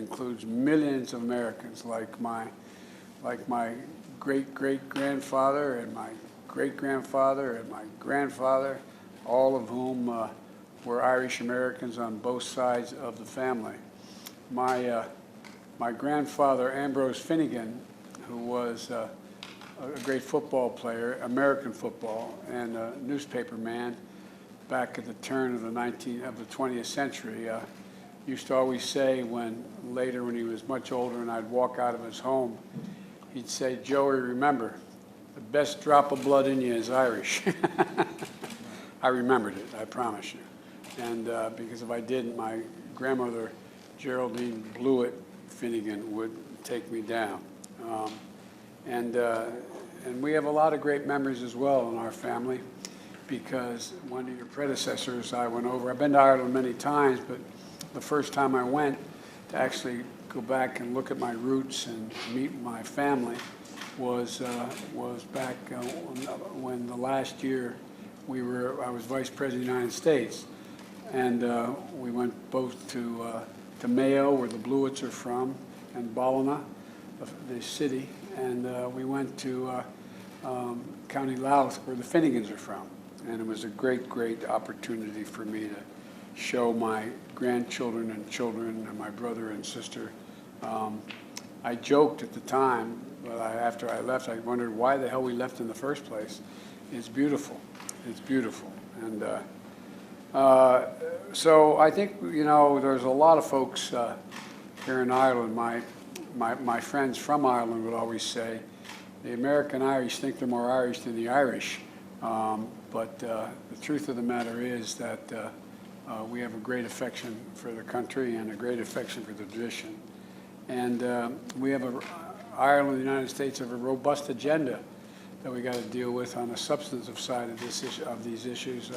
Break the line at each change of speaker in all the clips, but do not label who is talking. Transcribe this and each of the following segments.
includes millions of Americans like my great-great-grandfather and my great-grandfather and my grandfather, all of whom were Irish Americans on both sides of the family. My grandfather, Ambrose Finnegan, who was a great football player, American football, and a newspaper man back at the turn of the 20th century, used to always say later when he was much older and I'd walk out of his home, he'd say, "Joey, remember, the best drop of blood in you is Irish." I remembered it, I promise you. And because if I didn't, my grandmother, Geraldine Blewett Finnegan, would take me down. And we have a lot of great memories as well in our family, because one of your predecessors I went over. I've been to Ireland many times, but the first time I went to actually go back and look at my roots and meet my family was back when the last year I was Vice President of the United States, and we went both to Mayo, where the Blewetts are from, and Ballina, the city, and we went to County Louth, where the Finnegans are from. And it was a great, great opportunity for me to show my grandchildren and children and my brother and sister. I joked at the time, but after I left, I wondered why the hell we left in the first place. It's beautiful. It's beautiful. And so I think, there's a lot of folks here in Ireland. My friends from Ireland would always say, the American Irish think they're more Irish than the Irish. But the truth of the matter is that we have a great affection for the country and a great affection for the tradition. And we have Ireland and the United States have a robust agenda that we got to deal with on the substantive side of these issues,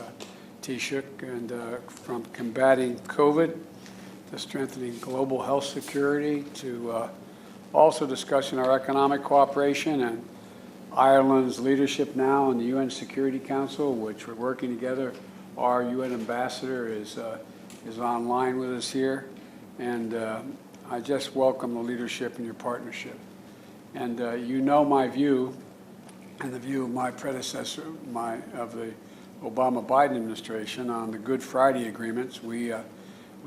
Taoiseach, and from combating COVID to strengthening global health security to also discussing our economic cooperation and Ireland's leadership now in the UN Security Council, which we're working together. Our UN ambassador is online with us here, and I just welcome the leadership and your partnership. And my view, and the view of my predecessor, of the Obama-Biden administration on the Good Friday agreements. We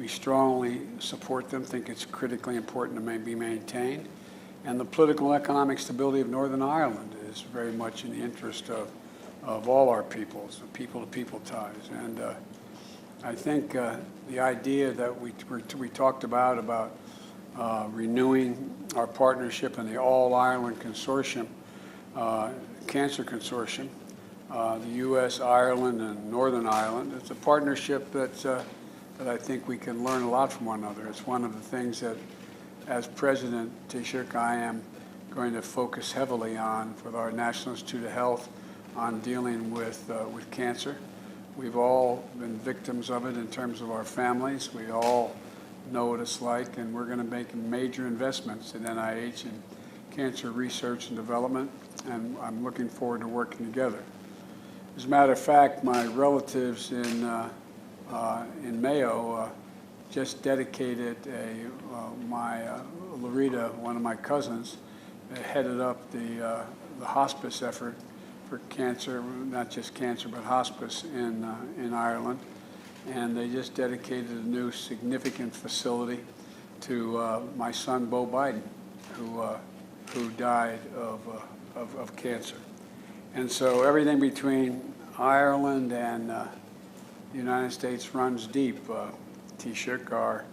strongly support them, think it's critically important to be maintained. And the political and economic stability of Northern Ireland is very much in the interest of all our peoples, people-to-people ties. And I think the idea that we talked about renewing our partnership in the All-Ireland Consortium, Cancer Consortium, the U.S., Ireland, and Northern Ireland, it's a partnership that I think we can learn a lot from one another. It's one of the things that, as President Taoiseach, I am going to focus heavily on with our National Institute of Health on dealing with cancer. We've all been victims of it in terms of our families. We all know what it's like, and we're going to make major investments in NIH and cancer research and development, and I'm looking forward to working together. As a matter of fact, my relatives in Mayo just dedicated Loretta, one of my cousins, headed up the hospice effort for cancer, not just cancer, but hospice in Ireland. And they just dedicated a new significant facility to my son, Beau Biden, who died of cancer. And so everything between Ireland and the United States runs deep. Taoiseach, our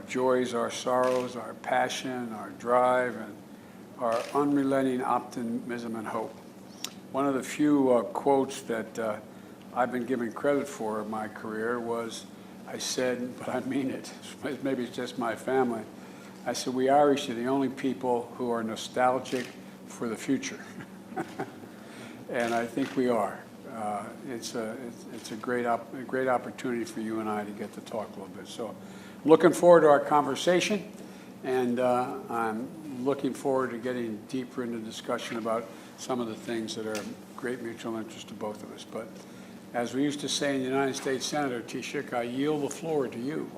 joys, our sorrows, our passion, our drive, and our unrelenting optimism and hope. One of the few quotes that I've been given credit for in my career was, I said, but I mean it, maybe it's just my family, I said, we Irish are the only people who are nostalgic for the future. And I think we are. It's a great opportunity for you and I to get to talk a little bit. So I'm looking forward to our conversation, and I'm looking forward to getting deeper into discussion about some of the things that are of great mutual interest to both of us. But as we used to say in the United States Senator, Taoiseach, I yield the floor to you.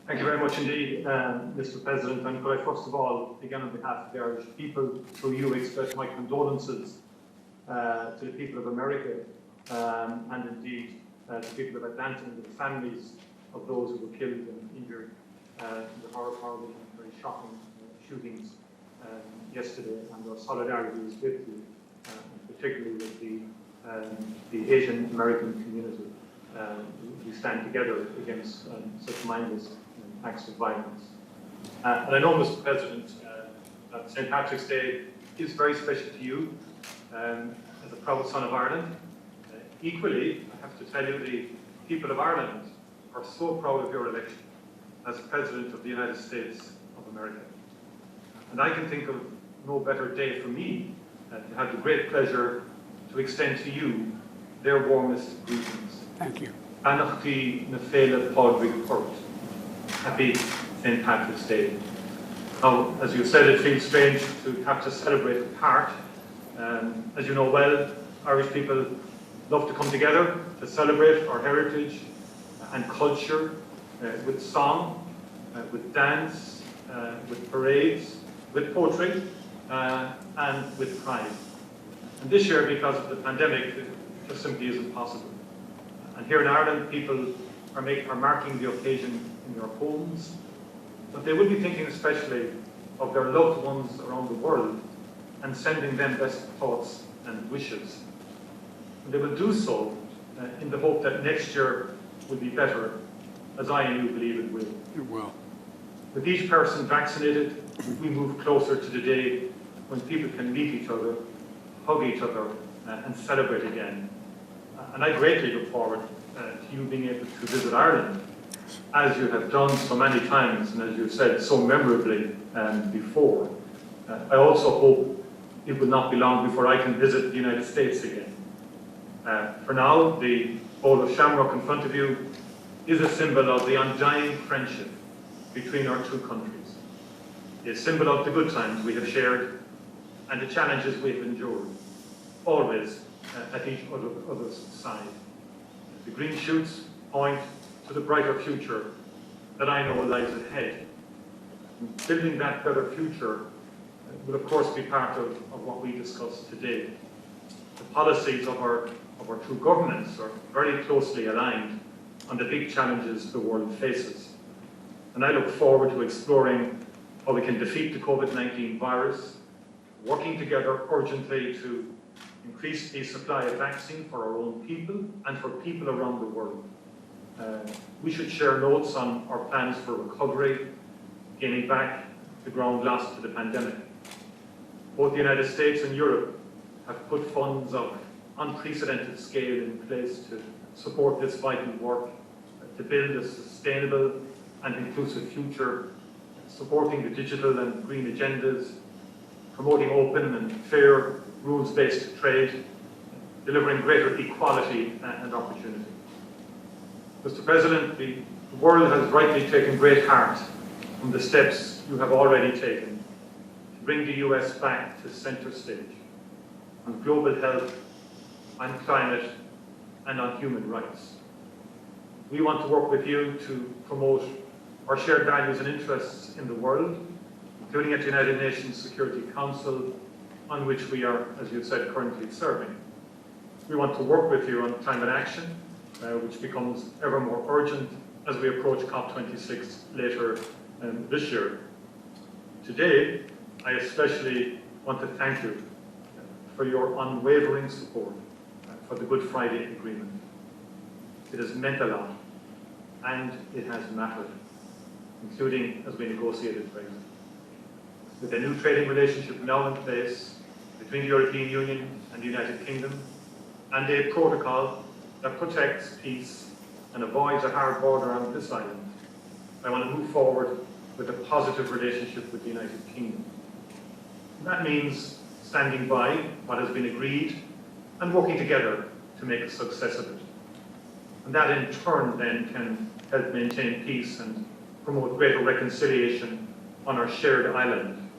Thank you very much indeed, Mr. President. And could I first of all, again on behalf of the Irish people, through you express my condolences to the people of America and indeed to the people of Atlanta and to the families of those who were killed and injured in the horrible and very shocking shootings yesterday. And our solidarity is with you, particularly with the Asian American community. We stand together against such mindless acts of violence. And I know, Mr. President, that St. Patrick's Day is very special to you as a proud son of Ireland. Equally, I have to tell you, the people of Ireland are so proud of your election as President of the United States of America. And I can think of no better day for me to have the great pleasure to extend to you their warmest greetings.
Thank you.
Anachti na féile pádraig Port. Happy St. Patrick's Day. Now, as you said, it feels strange to have to celebrate apart. As you know well, Irish people love to come together to celebrate our heritage and culture with song, with dance, with parades, with poetry, and with pride. And this year, because of the pandemic, it just simply isn't possible. And here in Ireland, people are marking the occasion in their homes, but they will be thinking especially of their loved ones around the world and sending them best thoughts and wishes. And they will do so in the hope that next year will be better, as I and you believe it will.
It will.
With each person vaccinated, we move closer to the day when people can meet each other, hug each other, and celebrate again. And I greatly look forward to you being able to visit Ireland, as you have done so many times, and as you've said so memorably before. I also hope it will not be long before I can visit the United States again. For now, the bowl of shamrock in front of you is a symbol of the undying friendship between our two countries, a symbol of the good times we have shared and the challenges we have endured, always at each other's side. The green shoots point to the brighter future that I know lies ahead. And building that better future will of course be part of what we discuss today. The policies of our two governments are very closely aligned on the big challenges the world faces. And I look forward to exploring how we can defeat the COVID-19 virus, working together urgently to increase the supply of vaccine for our own people and for people around the world. We should share notes on our plans for recovery, gaining back the ground lost to the pandemic. Both the United States and Europe have put funds of unprecedented scale in place to support this vital work, to build a sustainable and inclusive future, supporting the digital and green agendas, promoting open and fair rules-based trade, delivering greater equality and opportunity. Mr. President, the world has rightly taken great heart from the steps you have already taken to bring the US back to centre stage on global health, on climate, and on human rights. We want to work with you to promote our shared values and interests in the world, including at the United Nations Security Council, on which we are, as you've said, currently serving. We want to work with you on climate action, which becomes ever more urgent as we approach COP26 later this year. Today, I especially want to thank you for your unwavering support for the Good Friday Agreement. It has meant a lot, and it has mattered, including as we negotiated Brexit. With a new trading relationship now in place between the European Union and the United Kingdom, and a protocol that protects peace and avoids a hard border on this island, I want to move forward with a positive relationship with the United Kingdom. That means standing by what has been agreed and working together to make a success of it. And that in turn then can help maintain peace and promote greater reconciliation on our shared island,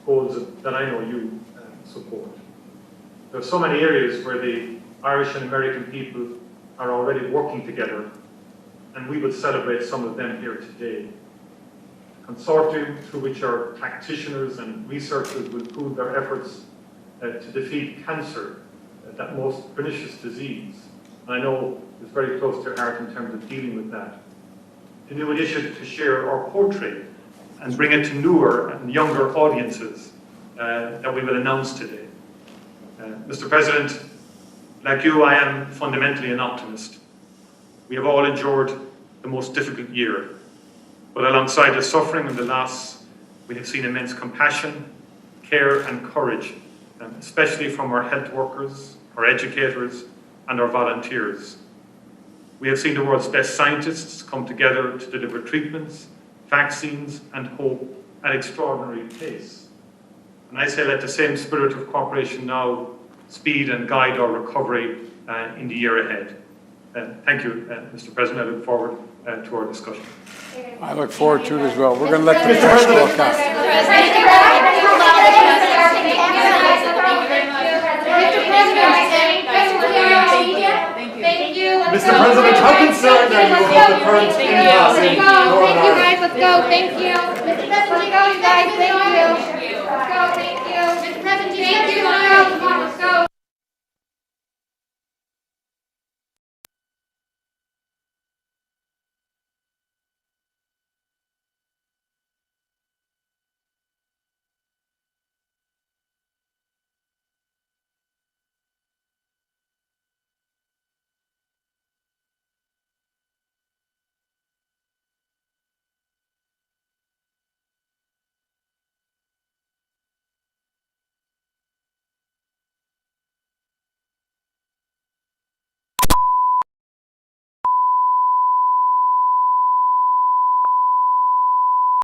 goals that I know you support. There are so many areas where the Irish and American people are already working together, and we will celebrate some of them here today. consortium through which our practitioners and researchers will pool their efforts to defeat cancer, that most pernicious disease. And I know it's very close to your heart in terms of dealing with that. The new initiative to share our poetry and bring it to newer and younger audiences that we will announce today. Mr. President, like you, I am fundamentally an optimist. We have all endured the most difficult year, but alongside the suffering and the loss, we have seen immense compassion, care and courage, especially from our health workers, our educators and our volunteers. We have seen the world's best scientists come together to deliver treatments, vaccines and hope at extraordinary pace. And I say let the same spirit of cooperation now speed and guide our recovery in the year ahead. Thank you, Mr. President. I look forward to our discussion.
I look forward to it as well. We're going to let the press talk out.
Mr. President, how concerned are you about the current impasse in Northern
Thank you
Ireland?
guys, let's go, thank you. Mr. President, go guys, thank you. Let's go, thank you. Mr. President, thank you, let's go.